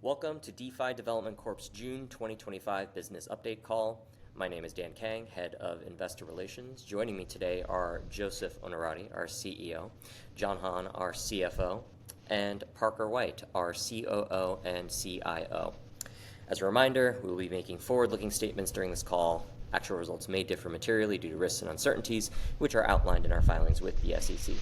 Welcome to DeFi Development Corp's June 2025 business update call. My name is Dan Kang, Head of Investor Relations. Joining me today are Joseph Onorati, our CEO, John Han, our CFO, and Parker White, our COO and CIO. As a reminder, we will be making forward-looking statements during this call. Actual results may differ materially due to risks and uncertainties, which are outlined in our filings with the SEC.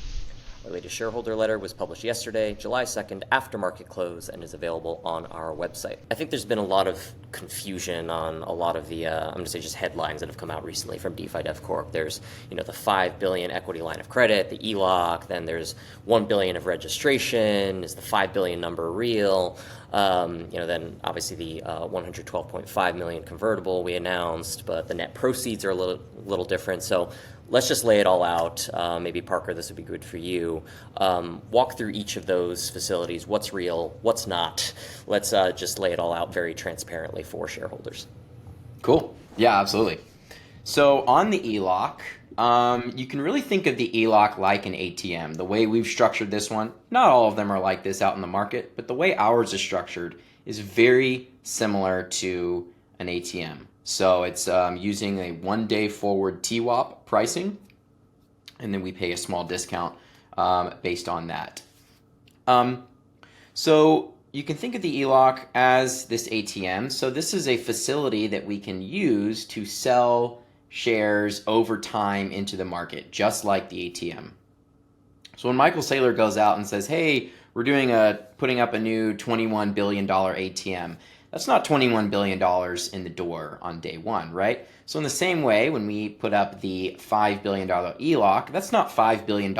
Our latest shareholder letter was published yesterday, July 2nd, after market close, and is available on our website. I think there's been a lot of confusion on a lot of the, I'm going to say just headlines that have come out recently from DeFi Dev Corp. There's, the $5 billion equity line of credit, the ELOC, then there's $1 billion of registration. Is the $5 billion number real? Then obviously the $112.5 million convertible we announced, but the net proceeds are a little different. So let's just lay it all out. Maybe Parker, this would be good for you. Walk through each of those facilities. What's real? What's not? Let's just lay it all out very transparently for shareholders. Cool. Yeah, absolutely. So on the ELOC, you can really think of the ELOC like an ATM. The way we've structured this one, not all of them are like this out in the market, but the way ours is structured is very similar to an ATM. So it's using a one-day forward TWAP pricing, and then we pay a small discount based on that. So you can think of the ELOC as this ATM. So this is a facility that we can use to sell shares over time into the market, just like the ATM. So when Michael Saylor goes out and says, hey, we're putting up a new $21 billion ATM, that's not $21 billion in the door on day one, right? So in the same way, when we put up the $5 billion ELOC, that's not $5 billion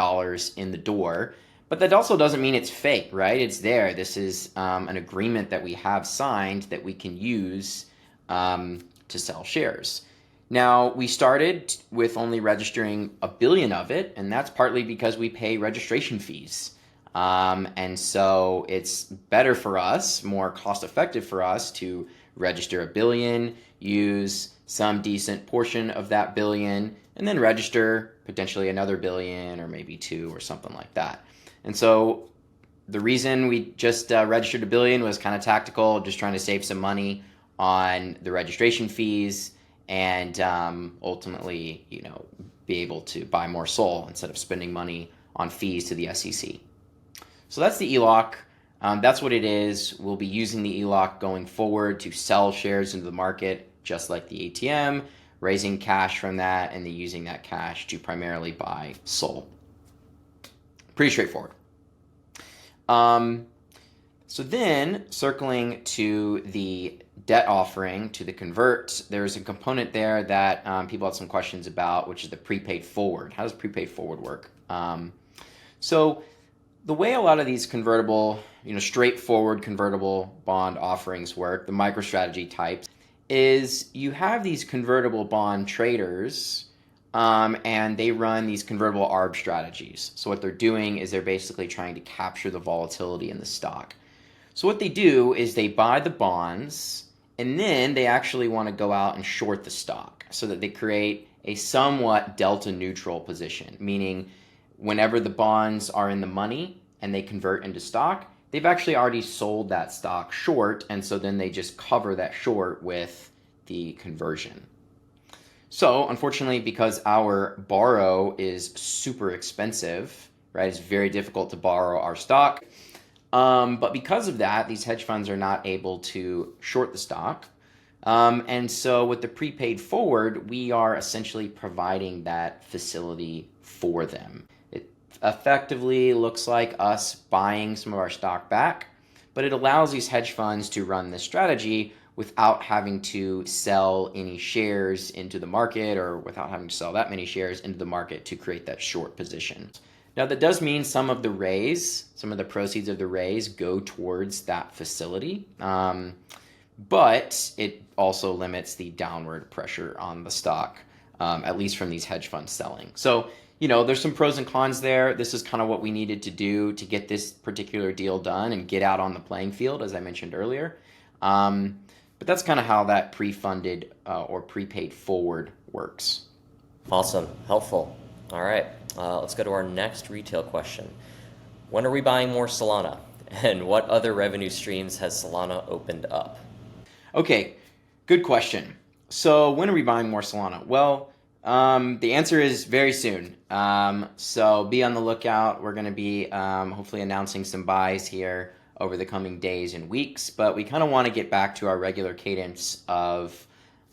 in the door, but that also doesn't mean it's fake, right? It's there. This is an agreement that we have signed that we can use to sell shares. Now, we started with only registering $1 billion of it, and that's partly because we pay registration fees. And so it's better for us, more cost effective for us to register $1 billion, use some decent portion of that $1 billion, and then register potentially another $1 billion or maybe $2 billion or something like that. And so the reason we just registered $1 billion was kind of tactical, just trying to save some money on the registration fees and ultimately, be able to buy more SOL instead of spending money on fees to the SEC. So that's the ELOC. That's what it is. We'll be using the ELOC going forward to sell shares into the market, just like the ATM, raising cash from that, and then using that cash to primarily buy SOL. Pretty straightforward. So then, circling to the debt offering, to the convert, there's a component there that people have some questions about, which is the prepaid forward. How does prepaid forward work? So the way a lot of these convertible, straightforward convertible bond offerings work, the MicroStrategy types, is you have these convertible bond traders and they run these convertible arb strategies. So what they're doing is they're basically trying to capture the volatility in the stock. So what they do is they buy the bonds and then they actually want to go out and short the stock so that they create a somewhat delta neutral position, meaning whenever the bonds are in the money and they convert into stock, they've actually already sold that stock short, and so then they just cover that short with the conversion. So unfortunately, because our borrow is super expensive, right, it's very difficult to borrow our stock. But because of that, these hedge funds are not able to short the stock. And so with the prepaid forward, we are essentially providing that facility for them. It effectively looks like us buying some of our stock back, but it allows these hedge funds to run this strategy without having to sell any shares into the market or without having to sell that many shares into the market to create that short position. Now, that does mean some of the proceeds of the raise go towards that facility, but it also limits the downward pressure on the stock, at least from these hedge funds selling. So, there's some pros and cons there. This is kind of what we needed to do to get this particular deal done and get out on the playing field, as I mentioned earlier. But that's kind of how that pre-funded or prepaid forward works. Awesome. Helpful. All right. Let's go to our next retail question. When are we buying more Solana? And what other revenue streams has Solana opened up? Okay, good question. So when are we buying more Solana? Well, the answer is very soon. So be on the lookout. We're going to be hopefully announcing some buys here over the coming days and weeks, but we kind of want to get back to our regular cadence of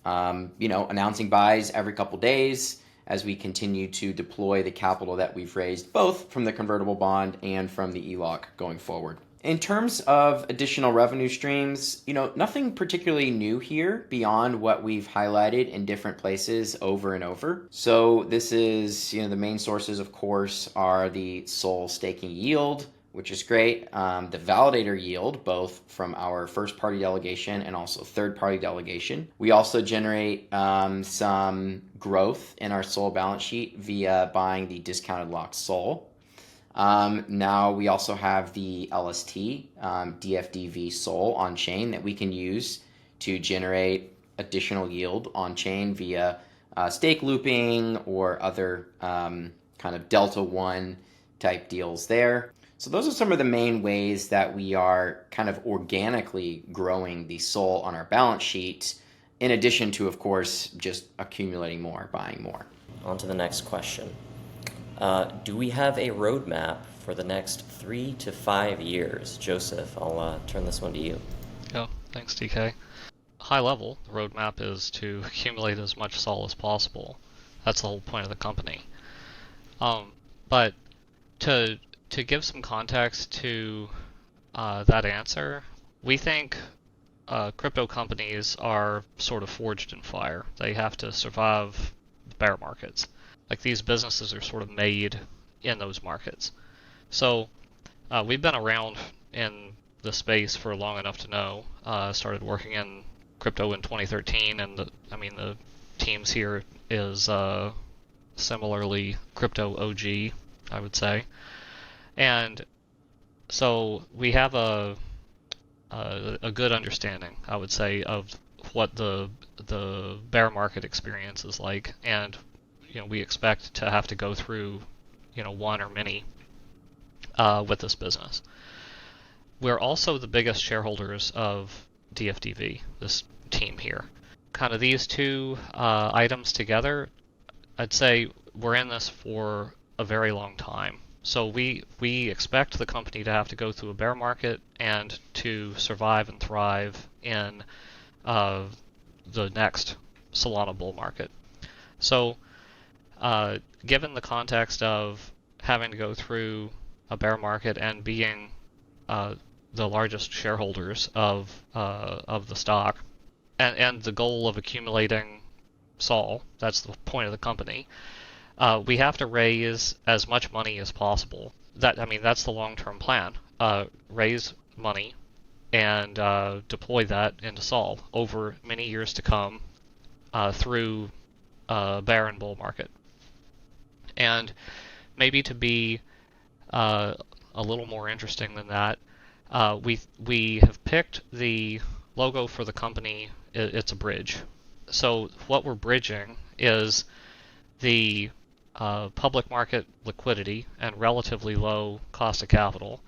announcing buys every couple days as we continue to deploy the capital that we've raised both from the convertible bond and from the ELOC going forward. In terms of additional revenue streams, nothing particularly new here beyond what we've highlighted in different places over and over. So this is, the main sources, of course, are the SOL staking yield, which is great. The Validator yield, both from our first-party delegation and also third-party delegation. We also generate some growth in our SOL balance sheet via buying the discounted locked SOL. Now we also have the LST, DFDV SOL on chain that we can use to generate additional yield on chain via stake looping or other kind of Delta One type deals there. So those are some of the main ways that we are kind of organically growing the SOL on our balance sheet, in addition to, of course, just accumulating more, buying more. On to the next question. Do we have a roadmap for the next 3 to 5 years? Joseph, I'll turn this one to you. Yeah, thanks, DK. High level, the roadmap is to accumulate as much SOL as possible. That's the whole point of the company. But to give some context to that answer, we think crypto companies are sort of forged in fire. They have to survive the bear markets. Like, these businesses are sort of made in those markets. So we've been around in the space for long enough to know. Started working in crypto in 2013, and the teams here is similarly crypto OG, I would say. And so we have a good understanding, I would say, of what the bear market experience is like, and we expect to have to go through one or many with this business. We're also the biggest shareholders of DFDV, this team here. Kind of these two items together, I'd say we're in this for a very long time. So we expect the company to have to go through a bear market and to survive and thrive in the next Solana bull market. So given the context of having to go through a bear market and being the largest shareholders of the stock, and the goal of accumulating SOL, that's the point of the company, we have to raise as much money as possible. That's the long-term plan. Raise money and deploy that into SOL over many years to come through bear and bull market. And maybe to be a little more interesting than that, we have picked the logo for the company. It's a bridge. So what we're bridging is the public market liquidity and relatively low cost of capital,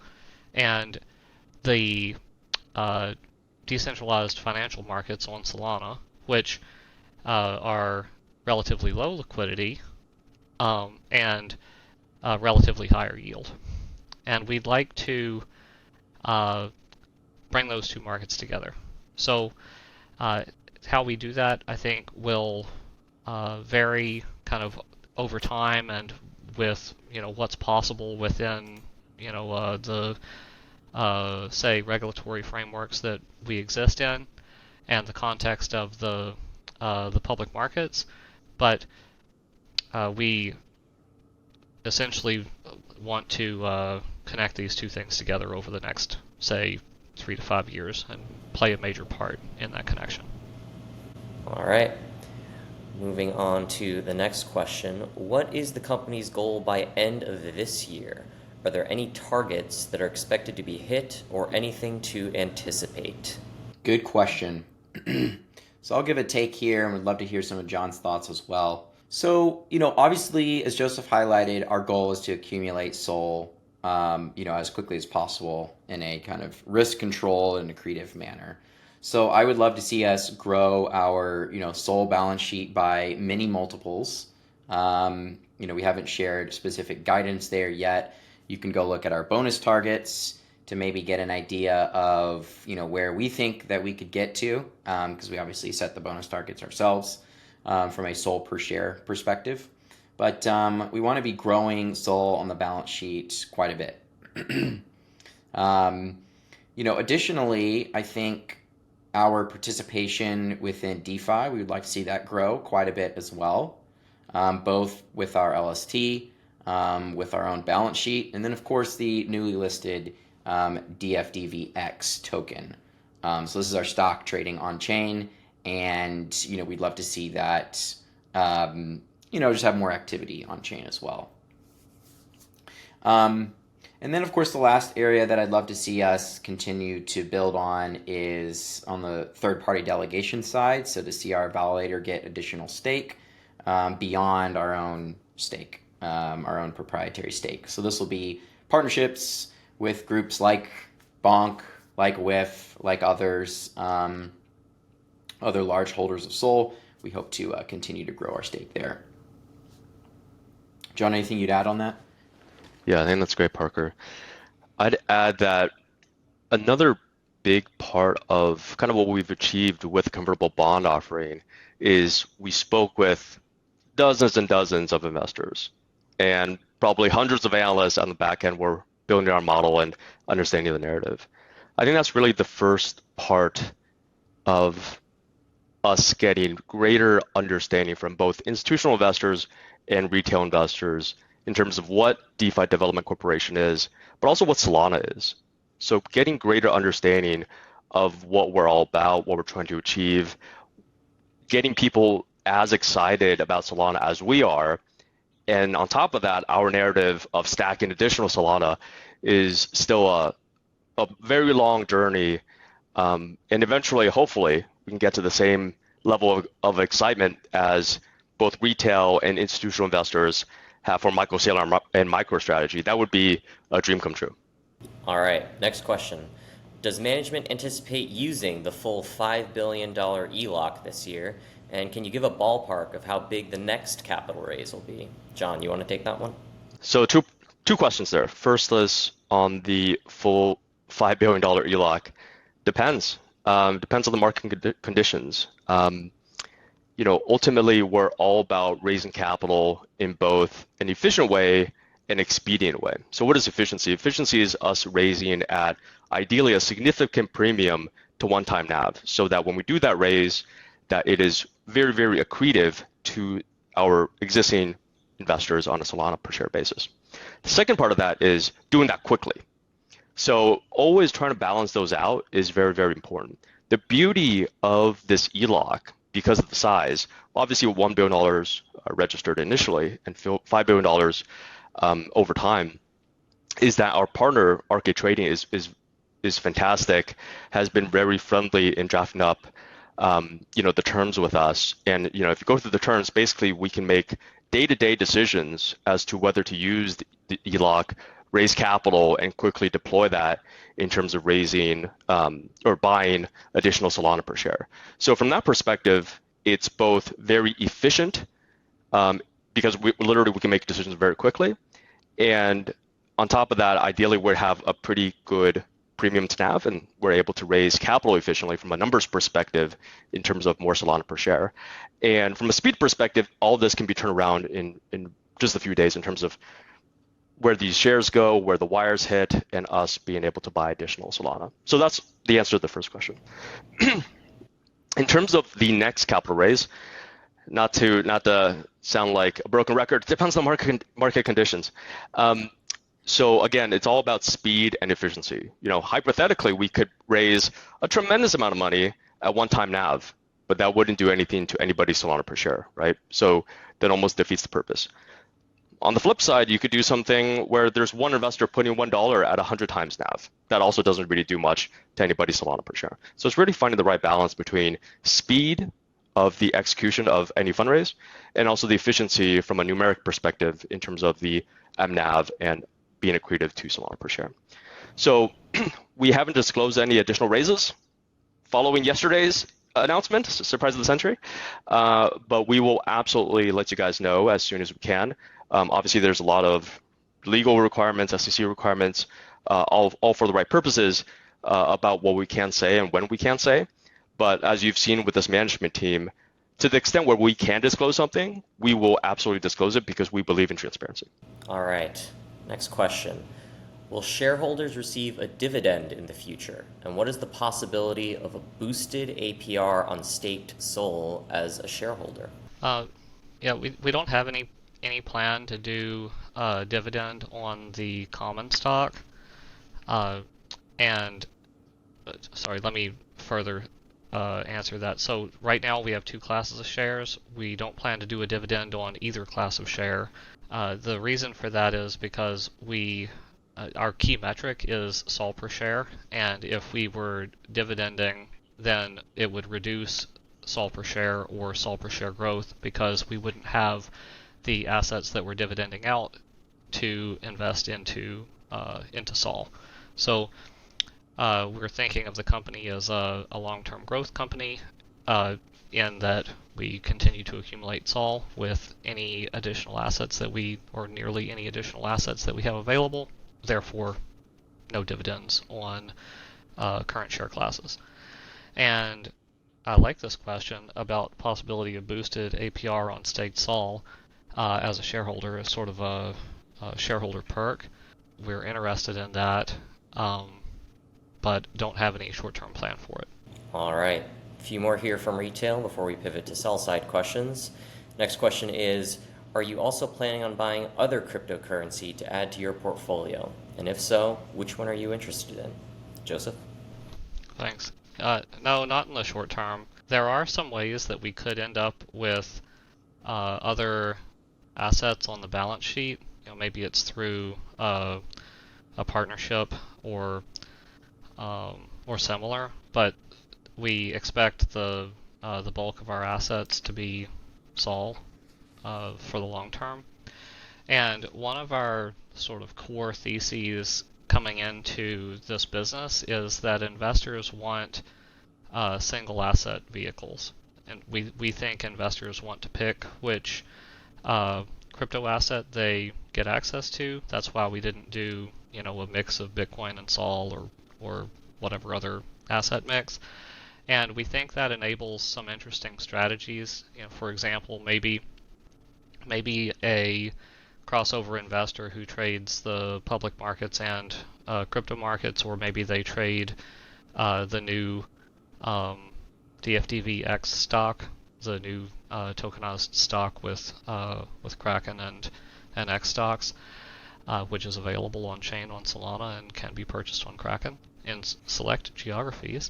and the decentralized financial markets on Solana, which are relatively low liquidity and relatively higher yield. And we'd like to bring those two markets together. So how we do that, I think, will vary kind of over time and with what's possible within the say regulatory frameworks that we exist in and the context of the public markets. But we essentially want to connect these two things together over the next, say, 3 to 5 years and play a major part in that connection. All right. Moving on to the next question. What is the company's goal by end of this year? Are there any targets that are expected to be hit or anything to anticipate? Good question. So I'll give a take here and would love to hear some of John's thoughts as well. So, obviously, as Joseph highlighted, our goal is to accumulate SOL as quickly as possible in a kind of risk control and accretive manner. So I would love to see us grow our, SOL balance sheet by many multiples. We haven't shared specific guidance there yet. You can go look at our bonus targets to maybe get an idea of, where we think that we could get to, because we obviously set the bonus targets ourselves from a SOL per share perspective. But we want to be growing SOL on the balance sheet quite a bit. Additionally, I think our participation within DeFi, we would like to see that grow quite a bit as well, both with our LST, with our own balance sheet, and then of course the newly listed DFDVX token. So this is our stock trading on chain, and we'd love to see that just have more activity on chain as well. And then, of course, the last area that I'd love to see us continue to build on is on the third-party delegation side. So to see our validator get additional stake beyond our own stake, our own proprietary stake. So this will be partnerships with groups like Bonk, like Whiff, like others, other large holders of SOL. We hope to continue to grow our stake there. John, anything you'd add on that? Yeah, I think that's great, Parker. I'd add that another big part of kind of what we've achieved with the convertible bond offering is we spoke with dozens and dozens of investors, and probably hundreds of analysts on the back end were building our model and understanding the narrative. I think that's really the first part of us getting greater understanding from both institutional investors and retail investors in terms of what DeFi Development Corporation is, but also what Solana is. So getting greater understanding of what we're all about, what we're trying to achieve, getting people as excited about Solana as we are. And on top of that, our narrative of stacking additional Solana is still a very long journey. And eventually, hopefully, we can get to the same level of excitement as both retail and institutional investors have for micro-scalar and MicroStrategy. That would be a dream come true. All right, next question. Does management anticipate using the full $5 billion ELOC this year? And can you give a ballpark of how big the next capital raise will be? John, you want to take that one? So two questions there. First is on the full $5 billion ELOC. Depends. Depends on the market conditions. Ultimately, we're all about raising capital in both an efficient way and expedient way. So what is efficiency? Efficiency is us raising at ideally a significant premium to one-time NAV, so that when we do that raise, that it is very, very accretive to our existing investors on a Solana per share basis. The second part of that is doing that quickly. So always trying to balance those out is very, very important. The beauty of this ELOC, because of the size, obviously $1 billion registered initially and $5 billion over time, is that our partner, Arcade Trading, is fantastic, has been very friendly in drafting up the terms with us. And if you go through the terms, basically we can make day-to-day decisions as to whether to use the ELOC, raise capital, and quickly deploy that in terms of raising or buying additional Solana per share. So from that perspective, it's both very efficient because we can make decisions very quickly. And on top of that, ideally we have a pretty good premium to NAV, and we're able to raise capital efficiently from a numbers perspective in terms of more Solana per share. And from a speed perspective, all this can be turned around in just a few days in terms of where these shares go, where the wires hit, and us being able to buy additional Solana. So that's the answer to the first question. In terms of the next capital raise, not to sound like a broken record, it depends on market conditions. So again, it's all about speed and efficiency. Hypothetically, we could raise a tremendous amount of money at one-time NAV, but that wouldn't do anything to anybody's Solana per share, right? So that almost defeats the purpose. On the flip side, you could do something where there's one investor putting $1 at 100 times NAV. That also doesn't really do much to anybody's Solana per share. So it's really finding the right balance between speed of the execution of any fundraise and also the efficiency from a numeric perspective in terms of the MNAV and being accretive to Solana per share. So we haven't disclosed any additional raises following yesterday's announcement, surprise of the century, but we will absolutely let you guys know as soon as we can. Obviously, there's a lot of legal requirements, SEC requirements, all for the right purposes about what we can say and when we can say. But as you've seen with this management team, to the extent where we can disclose something, we will absolutely disclose it because we believe in transparency. All right, next question. Will shareholders receive a dividend in the future? And what is the possibility of a boosted APR on staked SOL as a shareholder? Yeah, we don't have any plan to do a dividend on the common stock. Sorry, let me further answer that. So right now we have two classes of shares. We don't plan to do a dividend on either class of share. The reason for that is because our key metric is SOL per share, and if we were dividending, then it would reduce SOL per share or SOL per share growth because we wouldn't have the assets that we're dividending out to invest into SOL. So we're thinking of the company as a long-term growth company in that we continue to accumulate SOL with any additional assets or nearly any additional assets that we have available. Therefore, no dividends on current share classes. And I like this question about possibility of boosted APR on staked SOL as a shareholder as sort of a shareholder perk. We're interested in that, but don't have any short-term plan for it. All right, a few more here from retail before we pivot to sell-side questions. Next question is, are you also planning on buying other cryptocurrency to add to your portfolio? And if so, which one are you interested in? Joseph? Thanks. No, not in the short term. There are some ways that we could end up with other assets on the balance sheet. Maybe it's through a partnership or similar, but we expect the bulk of our assets to be SOL for the long term. And one of our sort of core theses coming into this business is that investors want single asset vehicles. And we think investors want to pick which crypto asset they get access to. That's why we didn't do a mix of Bitcoin and SOL or whatever other asset mix. And we think that enables some interesting strategies. For example, maybe a crossover investor who trades the public markets and crypto markets, or maybe they trade the new DFDVX stock, the new tokenized stock with Kraken and X stocks, which is available on chain on Solana and can be purchased on Kraken in select geographies.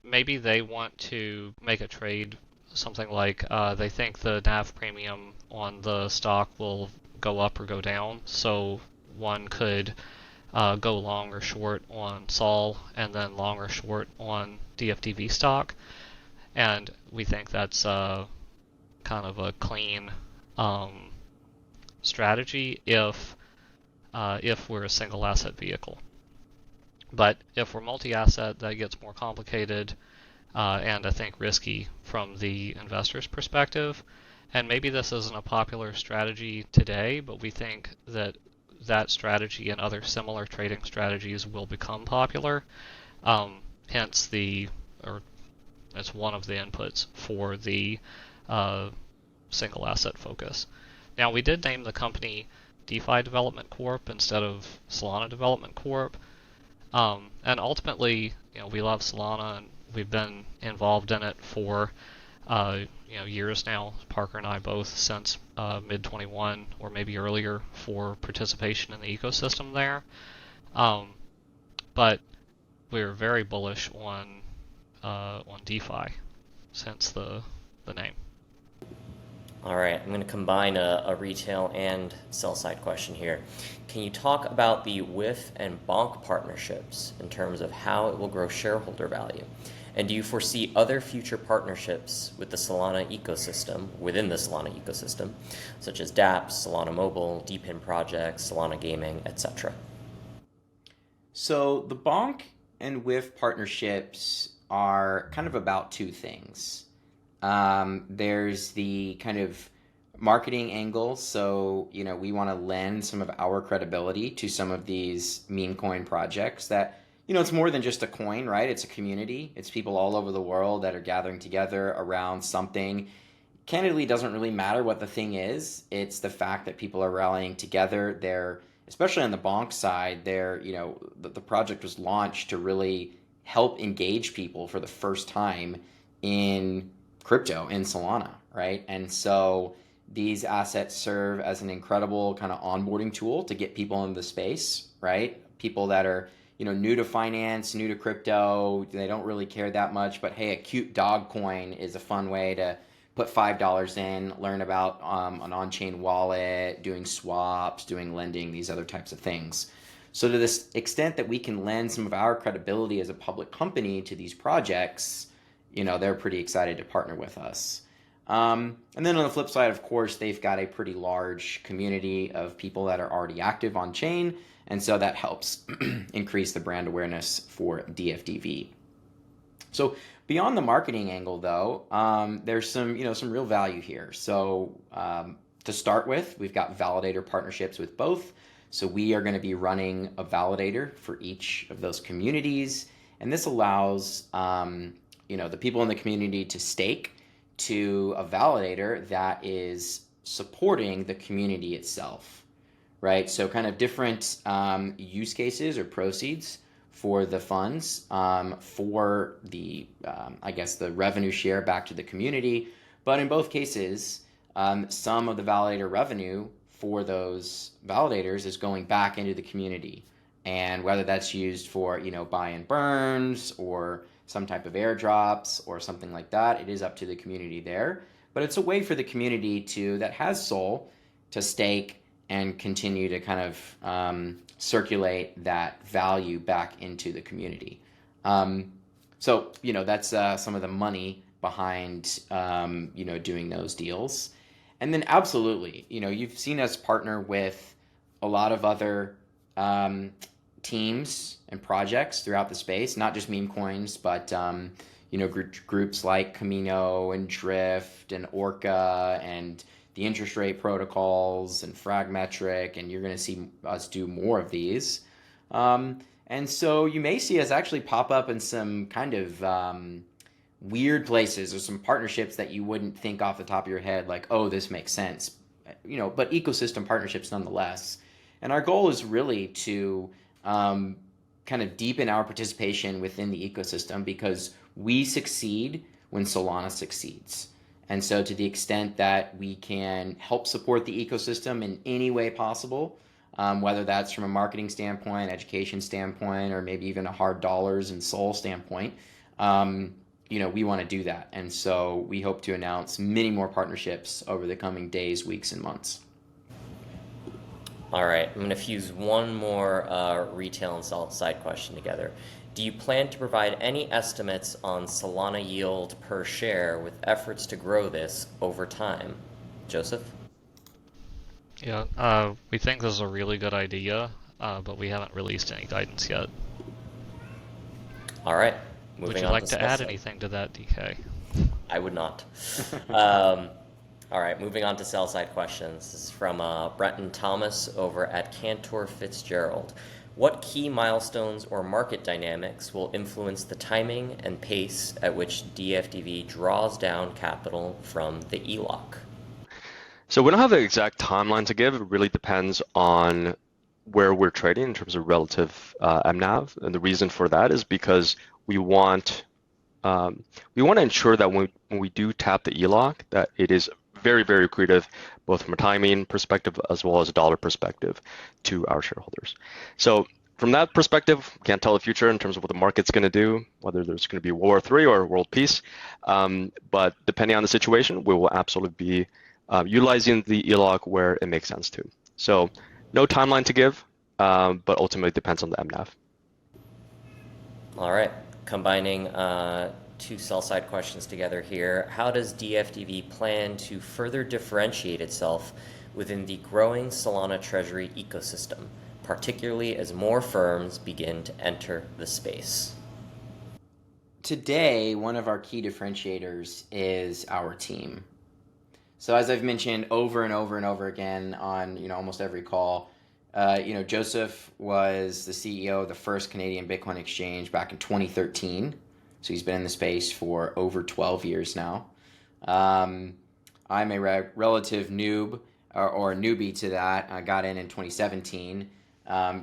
Maybe they want to make a trade, something like they think the NAV premium on the stock will go up or go down, so one could go long or short on SOL and then long or short on DFDV stock. And we think that's kind of a clean strategy if we're a single asset vehicle. But if we're multi-asset, that gets more complicated and I think risky from the investor's perspective. And maybe this isn't a popular strategy today, but we think that strategy and other similar trading strategies will become popular. Hence it's one of the inputs for the single asset focus. Now, we did name the company DeFi Development Corp instead of Solana Development Corp. And ultimately, we love Solana and we've been involved in it for years now. Parker and I both since mid-21 or maybe earlier for participation in the ecosystem there. But we're very bullish on DeFi since the name. All right, I'm going to combine a retail and sell-side question here. Can you talk about the whiff and bonk partnerships in terms of how it will grow shareholder value? And do you foresee other future partnerships with the Solana ecosystem, within the Solana ecosystem, such as dApps, Solana Mobile, DePIN projects, Solana Gaming, etc.? So the bonk and whiff partnerships are kind of about two things. There's the kind of marketing angle. So, we want to lend some of our credibility to some of these meme coin projects that, it's more than just a coin, right? It's a community. It's people all over the world that are gathering together around something. Candidly, it doesn't really matter what the thing is. It's the fact that people are rallying together. They're, especially on the bonk side, the project was launched to really help engage people for the first time in crypto, in Solana, right? And so these assets serve as an incredible kind of onboarding tool to get people into the space, right? People that are, new to finance, new to crypto, they don't really care that much, but hey, a cute dog coin is a fun way to put $5 in, learn about an on-chain wallet, doing swaps, doing lending, these other types of things. So to this extent that we can lend some of our credibility as a public company to these projects, they're pretty excited to partner with us. And then on the flip side, of course, they've got a pretty large community of people that are already active on chain. And so that helps increase the brand awareness for DFDV. So beyond the marketing angle, though, there's some real value here. So to start with, we've got validator partnerships with both. So we are going to be running a validator for each of those communities. And this allows the people in the community to stake to a validator that is supporting the community itself, right? So kind of different use cases or proceeds for the funds, for the, the revenue share back to the community. But in both cases, some of the validator revenue for those validators is going back into the community. And whether that's used for, buy and burns or some type of airdrops or something like that, it is up to the community there. But it's a way for the community that has soul to stake and continue to kind of circulate that value back into the community. So that's some of the money behind, doing those deals. And then absolutely, you've seen us partner with a lot of other teams and projects throughout the space, not just meme coins, but groups like Camino and Drift and Orca and the interest rate protocols and Fragmetric, and you're going to see us do more of these. And so you may see us actually pop up in some kind of weird places or some partnerships that you wouldn't think off the top of your head, like, oh, this makes sense, but ecosystem partnerships nonetheless. And our goal is really to kind of deepen our participation within the ecosystem, because we succeed when Solana succeeds. And so to the extent that we can help support the ecosystem in any way possible, whether that's from a marketing standpoint, education standpoint, or maybe even a hard dollars and soul standpoint, we want to do that. And so we hope to announce many more partnerships over the coming days, weeks, and months. All right, I'm going to fuse one more retail and Sellside question together. Do you plan to provide any estimates on Solana yield per share with efforts to grow this over time? Joseph? Yeah, we think this is a really good idea, but we haven't released any guidance yet. All right. Would you like to add anything to that, DK? I would not. All right, moving on to sell-side questions. This is from Brenton Thomas over at Cantor Fitzgerald. What key milestones or market dynamics will influence the timing and pace at which DFDV draws down capital from the ELOC? So we don't have an exact timeline to give. It really depends on where we're trading in terms of relative MNAV. And the reason for that is because we want to ensure that when we do tap the ELOC, that it is very, very accretive, both from a timing perspective as well as a dollar perspective to our shareholders. So from that perspective, can't tell the future in terms of what the market's going to do, whether there's going to be World War III or world peace. But depending on the situation, we will absolutely be utilizing the ELOC where it makes sense to. So no timeline to give, but ultimately depends on the MNAV. All right. Combining two sell-side questions together here. How does DFDV plan to further differentiate itself within the growing Solana treasury ecosystem, particularly as more firms begin to enter the space? Today, one of our key differentiators is our team. So as I've mentioned over and over and over again on almost every call, Joseph was the CEO of the first Canadian Bitcoin exchange back in 2013. So he's been in the space for over 12 years now. I'm a relative noob or newbie to that. I got in 2017.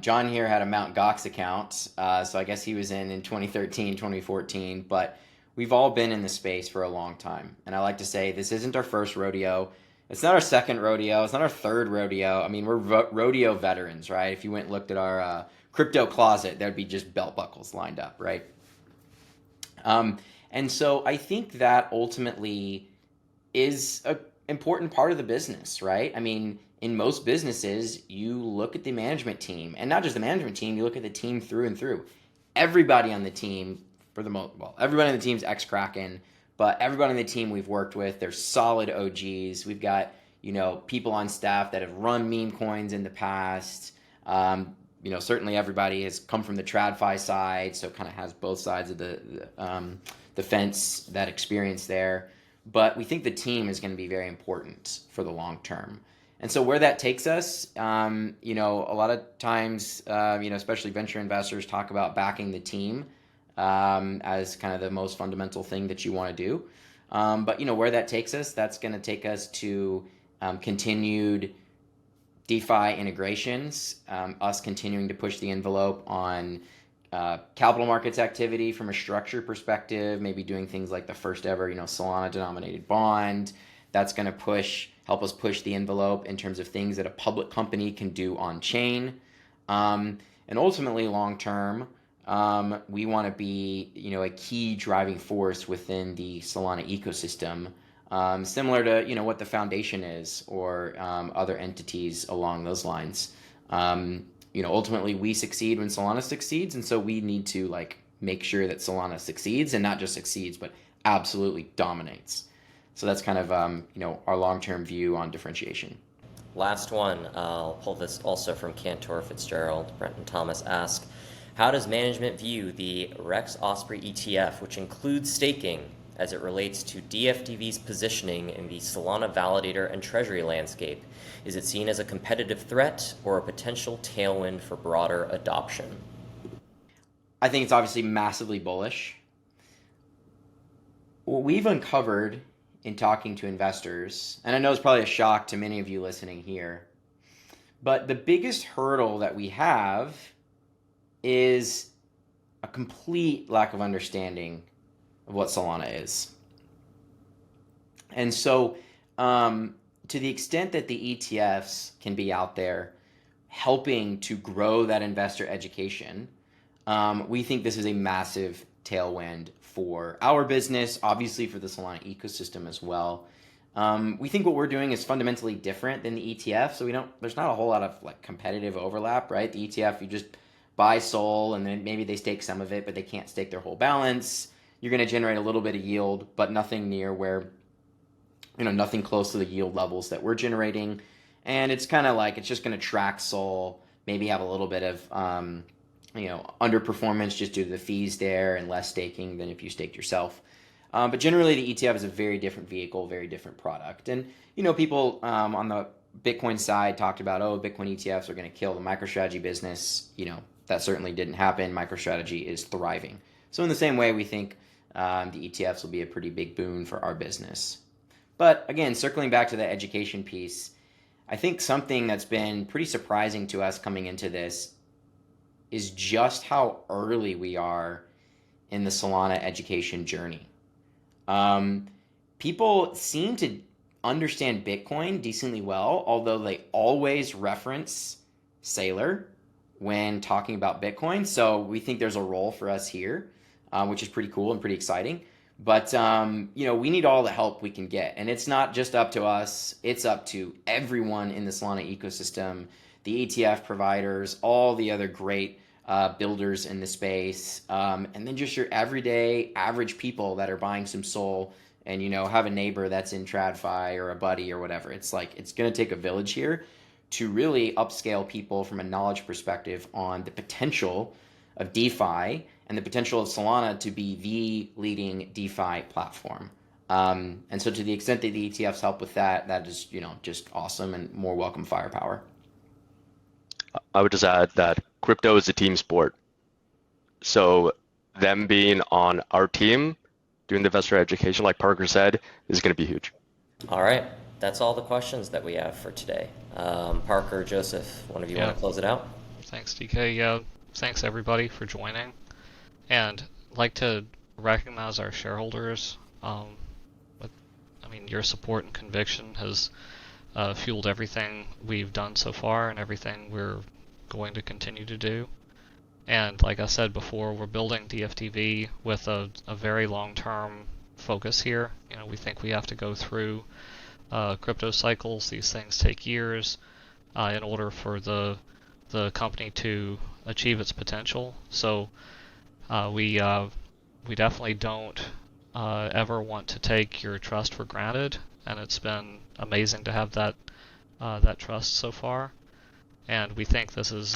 John here had a Mt. Gox account, so I guess he was in 2013, 2014, but we've all been in the space for a long time. And I like to say this isn't our first rodeo. It's not our second rodeo. It's not our third rodeo. I mean, we're rodeo veterans, right? If you went and looked at our crypto closet, there'd be just belt buckles lined up, right? And so I think that ultimately is an important part of the business, right? I mean, in most businesses, you look at the management team, and not just the management team, you look at the team through and through. Everybody on the team, everybody on the team's ex-Kraken, but everybody on the team we've worked with, they're solid OGs. We've got, people on staff that have run meme coins in the past. Certainly everybody has come from the TradFi side, so kind of has both sides of the fence, that experience there. But we think the team is going to be very important for the long term. And so where that takes us, a lot of times, especially venture investors talk about backing the team as kind of the most fundamental thing that you want to do. But where that takes us, that's going to take us to continued DeFi integrations, us continuing to push the envelope on capital markets activity from a structure perspective, maybe doing things like the first ever, Solana denominated bond. That's going to help us push the envelope in terms of things that a public company can do on chain. And ultimately, long term, we want to be, a key driving force within the Solana ecosystem, similar to, what the foundation is or other entities along those lines. Ultimately, we succeed when Solana succeeds, and so we need to make sure that Solana succeeds, and not just succeeds, but absolutely dominates. So that's kind of our long-term view on differentiation. Last one, I'll pull this also from Cantor Fitzgerald. Brenton Thomas asks, how does management view the Rex Osprey ETF, which includes staking, as it relates to DFDV's positioning in the Solana validator and treasury landscape? Is it seen as a competitive threat or a potential tailwind for broader adoption? I think it's obviously massively bullish. What we've uncovered in talking to investors, and I know it's probably a shock to many of you listening here, but the biggest hurdle that we have is a complete lack of understanding of what Solana is. And so to the extent that the ETFs can be out there helping to grow that investor education, we think this is a massive tailwind for our business, obviously for the Solana ecosystem as well. We think what we're doing is fundamentally different than the ETF, so there's not a whole lot of competitive overlap, right? The ETF, you just buy SOL and then maybe they stake some of it, but they can't stake their whole balance. You're going to generate a little bit of yield, but nothing near where, nothing close to the yield levels that we're generating. And it's kind of it's just going to track SOL, maybe have a little bit of, underperformance just due to the fees there and less staking than if you staked yourself. But generally the ETF is a very different vehicle, very different product. And, people on the Bitcoin side talked about, Bitcoin ETFs are going to kill the MicroStrategy business. That certainly didn't happen. MicroStrategy is thriving. So in the same way, we think the ETFs will be a pretty big boon for our business. But again, circling back to the education piece, I think something that's been pretty surprising to us coming into this is just how early we are in the Solana education journey. People seem to understand Bitcoin decently well, although they always reference Saylor when talking about Bitcoin. So we think there's a role for us here, which is pretty cool and pretty exciting. But, we need all the help we can get. And it's not just up to us. It's up to everyone in the Solana ecosystem, the ETF providers, all the other great builders in the space, and then just your everyday average people that are buying some Sol and, have a neighbor that's in TradFi or a buddy or whatever. It's like, it's going to take a village here to really upscale people from a knowledge perspective on the potential of DeFi and the potential of Solana to be the leading DeFi platform. And so to the extent that the ETFs help with that, that is, just awesome and more welcome firepower. I would just add that crypto is a team sport. So them being on our team, doing the investor education, like Parker said, is going to be huge. All right. That's all the questions that we have for today. Parker, Joseph, one of you want to close it out? Thanks, DK. Yeah, thanks everybody for joining. And I'd like to recognize our shareholders. Your support and conviction has fueled everything we've done so far and everything we're going to continue to do. And like I said before, we're building DFDV with a very long-term focus here. We think we have to go through crypto cycles. These things take years in order for the company to achieve its potential. So we definitely don't ever want to take your trust for granted, and it's been amazing to have that trust so far. And we think this is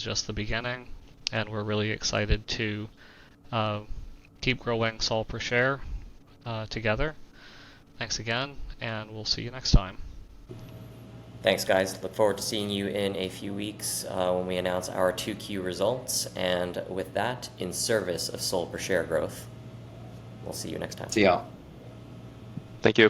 just the beginning, and we're really excited to keep growing Sol per share together. Thanks again, and we'll see you next time. Thanks, guys. Look forward to seeing you in a few weeks when we announce our 2Q results. And with that, in service of Sol per share growth, we'll see you next time. See y'all. Thank you.